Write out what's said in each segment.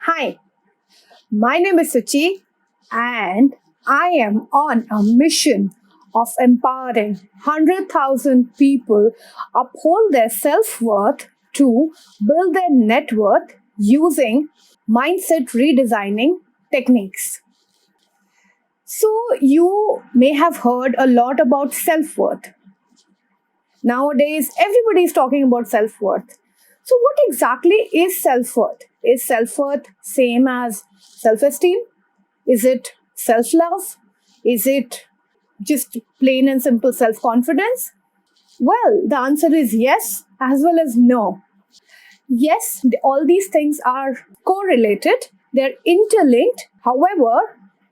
Hi, my name is Suchi, and I am on a mission of empowering 100,000 people uphold their self worth to build their net worth using mindset redesigning techniques. So, you may have heard a lot about self worth. Nowadays, everybody is talking about self worth. So, what exactly is self worth? Is self worth same as self esteem? Is it self love? Is it just plain and simple self confidence? Well, the answer is yes as well as no. Yes, all these things are correlated, they're interlinked. However,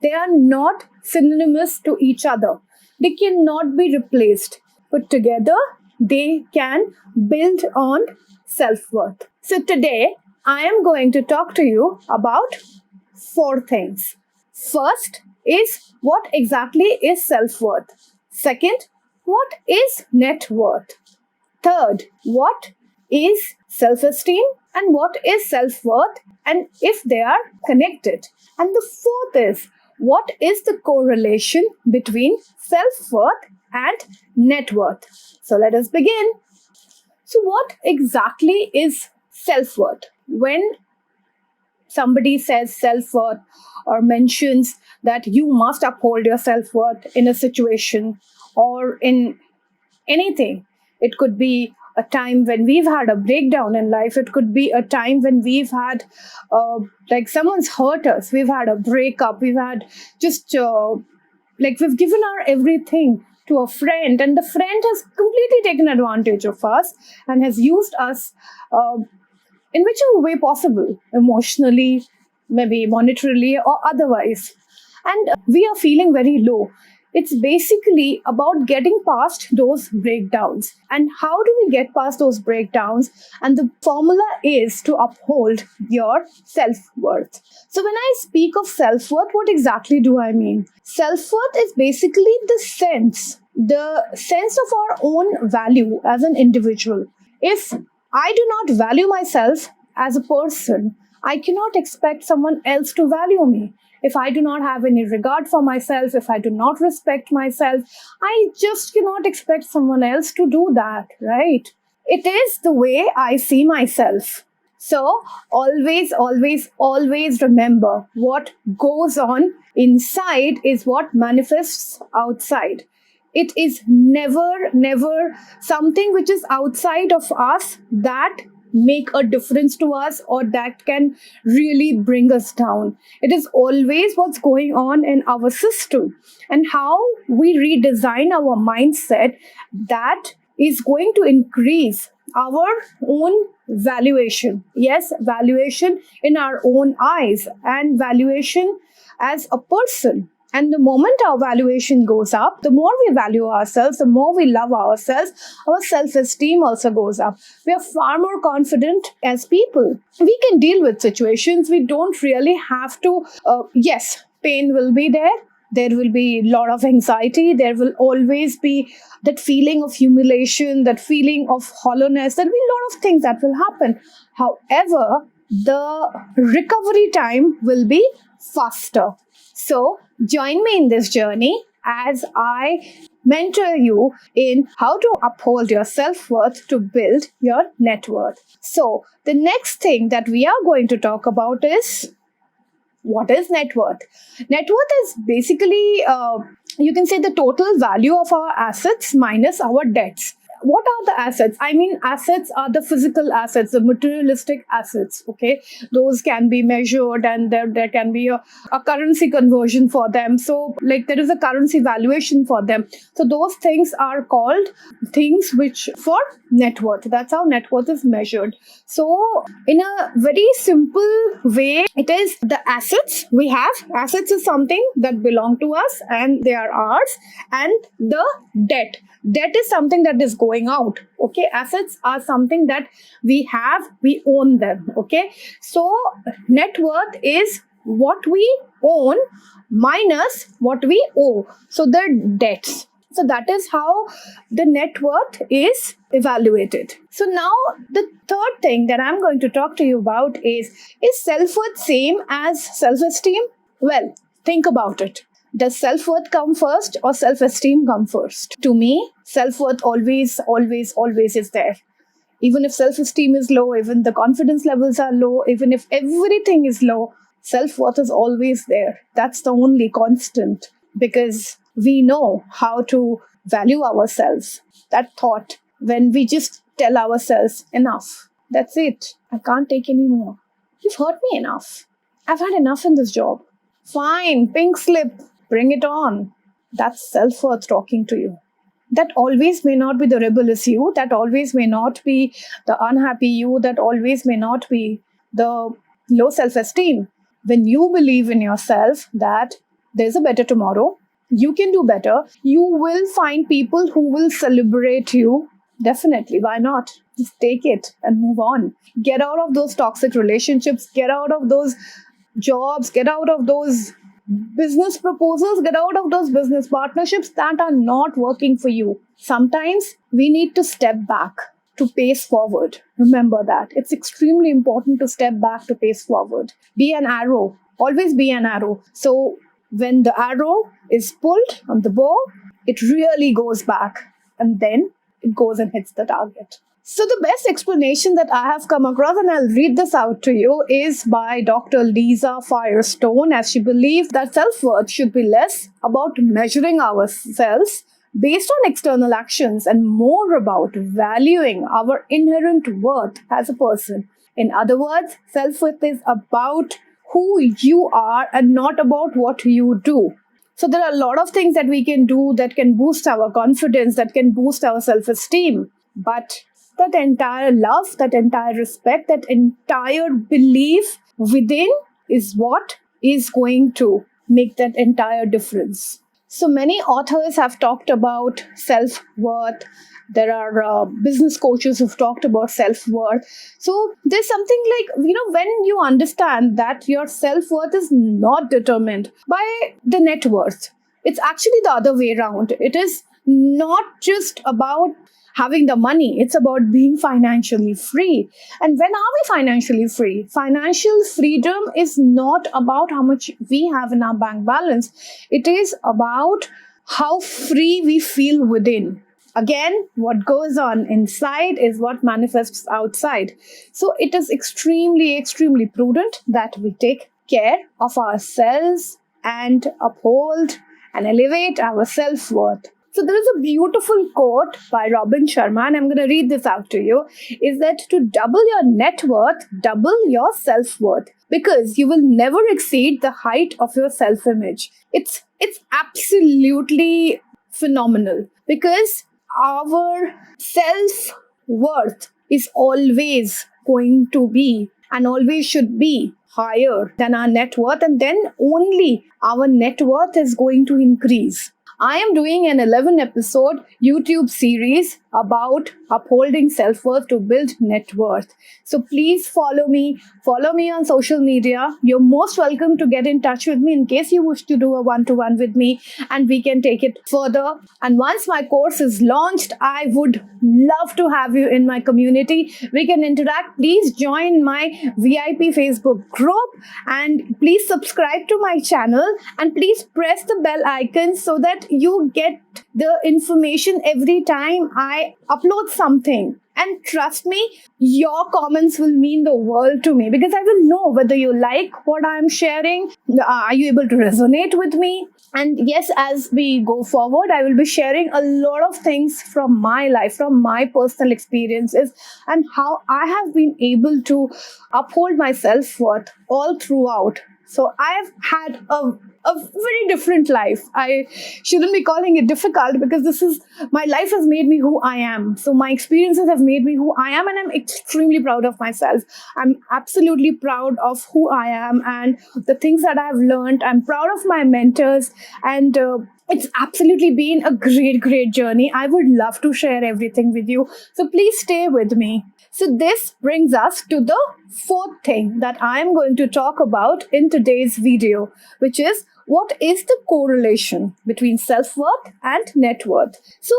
they are not synonymous to each other. They cannot be replaced. Put together, they can build on self worth. So, today I am going to talk to you about four things. First is what exactly is self worth? Second, what is net worth? Third, what is self esteem and what is self worth, and if they are connected? And the fourth is what is the correlation between self worth and net worth? So let us begin. So, what exactly is self worth? When somebody says self worth or mentions that you must uphold your self worth in a situation or in anything. It could be a time when we've had a breakdown in life. It could be a time when we've had, like someone's hurt us. We've had a breakup. We've had just like we've given our everything to a friend, and the friend has completely taken advantage of us and has used us in whichever way possible, emotionally, maybe monetarily, or otherwise. And we are feeling very low. It's basically about getting past those breakdowns. And how do we get past those breakdowns? And the formula is to uphold your self worth. So, when I speak of self worth, what exactly do I mean? Self worth is basically the sense of our own value as an individual. If I do not value myself as a person, I cannot expect someone else to value me. If I do not have any regard for myself, if I do not respect myself, I just cannot expect someone else to do that, right? It is the way I see myself. So always, always, always remember what goes on inside is what manifests outside. It is never, never something which is outside of us that make a difference to us or that can really bring us down. It is always what's going on in our system and how we redesign our mindset that is going to increase our own valuation. Yes, valuation in our own eyes and valuation as a person. And the moment our valuation goes up, the more we value ourselves, the more we love ourselves, our self esteem also goes up. We are far more confident as people. We can deal with situations. We don't really have to, yes, pain will be there. There will be a lot of anxiety. There will always be that feeling of humiliation, that feeling of hollowness. There will be a lot of things that will happen. However, the recovery time will be faster. So, join me in this journey as I mentor you in how to uphold your self worth to build your net worth. So, the next thing that we are going to talk about is what is net worth? Net worth is basically, you can say, the total value of our assets minus our debts. What are the assets? I mean, assets are the physical assets, the materialistic assets. Okay, those can be measured, and there can be a currency conversion for them. So, like, there is a currency valuation for them. So, those things are called things which for net worth. That's how net worth is measured. So, in a very simple way, it is the assets we have. Assets is something that belong to us and they are ours, and the debt is something that is going out. Okay, assets are something that we have, we own them. Okay, so net worth is what we own minus what we owe, so the debts. So that is how the net worth is evaluated. So now the third thing that I'm going to talk to you about is self-worth same as self-esteem? Well, think about it. Does self-worth come first or self-esteem come first? To me, self-worth always is there. Even if self-esteem is low, even the confidence levels are low, even if everything is low, self-worth is always there. That's the only constant, because we know how to value ourselves. That thought, when we just tell ourselves, enough, that's it, I can't take any more. You've hurt me enough. I've had enough in this job. Fine, pink slip, bring it on. That's self-worth talking to you. That always may not be the rebellious you, that always may not be the unhappy you, that always may not be the low self-esteem. When you believe in yourself that there's a better tomorrow, you can do better, you will find people who will celebrate you. Definitely, why not? Just take it and move on. Get out of those toxic relationships, get out of those jobs, get out of those business proposals, get out of those business partnerships that are not working for you. Sometimes we need to step back to pace forward. Remember that. It's extremely important to step back to pace forward. Be an arrow. Always be an arrow. So when the arrow is pulled on the bow, it really goes back and then it goes and hits the target. So the best explanation that I have come across, and I'll read this out to you, is by Dr. Lisa Firestone, as she believes that self-worth should be less about measuring ourselves based on external actions and more about valuing our inherent worth as a person. In other words, self-worth is about who you are and not about what you do. So there are a lot of things that we can do that can boost our confidence, that can boost our self-esteem. But that entire love, that entire respect, that entire belief within is what is going to make that entire difference. So many authors have talked about self-worth. There are business coaches who've talked about self-worth. So there's something like, when you understand that your self-worth is not determined by the net worth, it's actually the other way around. It is not just about having the money, it's about being financially free. And when are we financially free? Financial freedom is not about how much we have in our bank balance. It is about how free we feel within. Again, what goes on inside is what manifests outside. So it is extremely prudent that we take care of ourselves and uphold and elevate our self-worth. So there is a beautiful quote by Robin Sharma, and I'm going to read this out to you, is that to double your net worth, double your self-worth, because you will never exceed the height of your self-image. It's absolutely phenomenal, because our self-worth is always going to be and always should be higher than our net worth, and then only our net worth is going to increase. I am doing an 11-episode YouTube series about upholding self-worth to build net worth. So please follow me on social media. You're most welcome to get in touch with me in case you wish to do a one-to-one with me, and we can take it further. And once my course is launched, I would love to have you in my community. We can interact. Please join my VIP Facebook group, and please subscribe to my channel, and please press the bell icon so that you get the information every time I upload something. And trust me, your comments will mean the world to me, because I will know whether you like what I'm sharing. Are you able to resonate with me? And yes, as we go forward, I will be sharing a lot of things from my life, from my personal experiences, and how I have been able to uphold my self-worth all throughout. So I've had a very different life. I shouldn't be calling it difficult, because my life has made me who I am. So my experiences have made me who I am, and I'm extremely proud of myself. I'm absolutely proud of who I am and the things that I've learned. I'm proud of my mentors, and it's absolutely been a great journey. I would love to share everything with you. So please stay with me. So this brings us to the fourth thing that I am going to talk about in today's video, which is what is the correlation between self-worth and net worth? So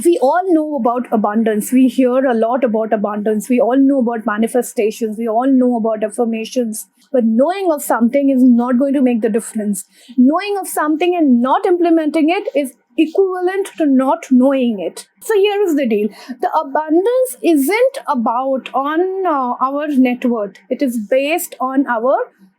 we all know about abundance. We hear a lot about abundance. We all know about manifestations. We all know about affirmations. But knowing of something is not going to make the difference. Knowing of something and not implementing it is equivalent to not knowing it. So here is the deal. The abundance isn't about on our net worth. It is based on our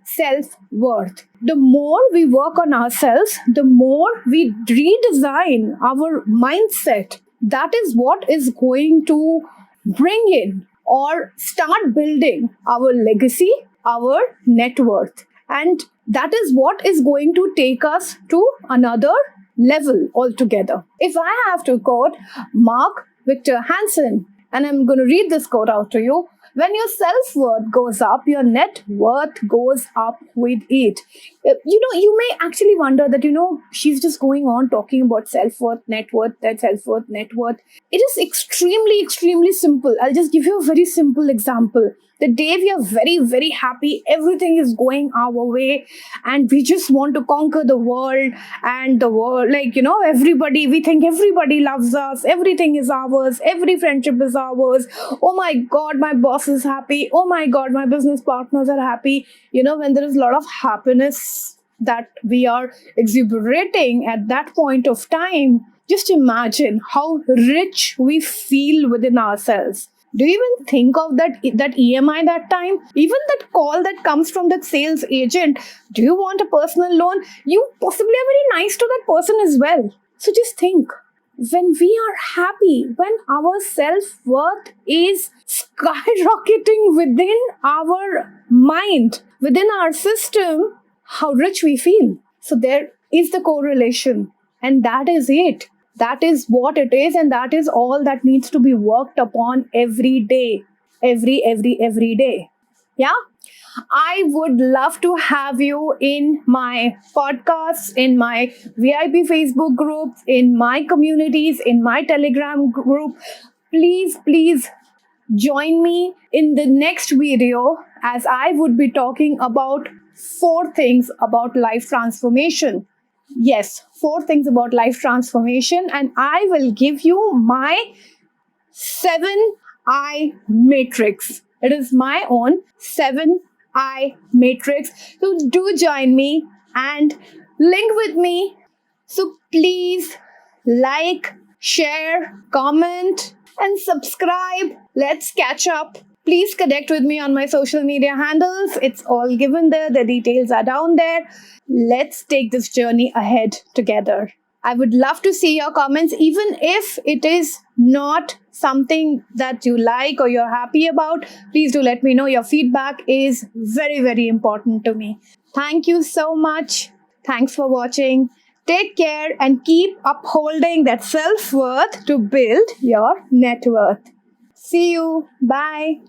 self-worth. The more we work on ourselves, the more we redesign our mindset. That is what is going to bring in or start building our legacy, our net worth. And that is what is going to take us to another level altogether. If I have to quote Mark Victor Hansen, and I'm going to read this quote out to you, when your self-worth goes up, your net worth goes up with it. You may actually wonder that, she's just going on talking about self-worth, net worth, that self-worth, net worth. It is extremely, extremely simple. I'll just give you a very simple example. The day we are very, very happy, everything is going our way, and we just want to conquer the world, and the world, everybody, we think everybody loves us, everything is ours, every friendship is ours. Oh my God, my boss is happy. Oh my God, my business partners are happy. When there is a lot of happiness that we are exuberating at that point of time, just imagine how rich we feel within ourselves. Do you even think of that EMI that time? Even that call that comes from that sales agent. Do you want a personal loan? You possibly are very nice to that person as well. So just think, when we are happy, when our self-worth is skyrocketing within our mind, within our system, how rich we feel. So there is the correlation, and that is it. That is what it is, and that is all that needs to be worked upon every day. Every day. Yeah? I would love to have you in my podcasts, in my VIP Facebook groups, in my communities, in my Telegram group. Please join me in the next video, as I would be talking about 4 things about life transformation. Yes, 4 things about life transformation, and I will give you my 7I matrix. It is my own 7I matrix. So do join me and link with me. So please like, share, comment, and subscribe. Let's catch up. Please connect with me on my social media handles. It's all given there. The details are down there. Let's take this journey ahead together. I would love to see your comments, even if it is not something that you like or you're happy about. Please do let me know. Your feedback is very, very important to me. Thank you so much. Thanks for watching. Take care and keep upholding that self-worth to build your net worth. See you. Bye.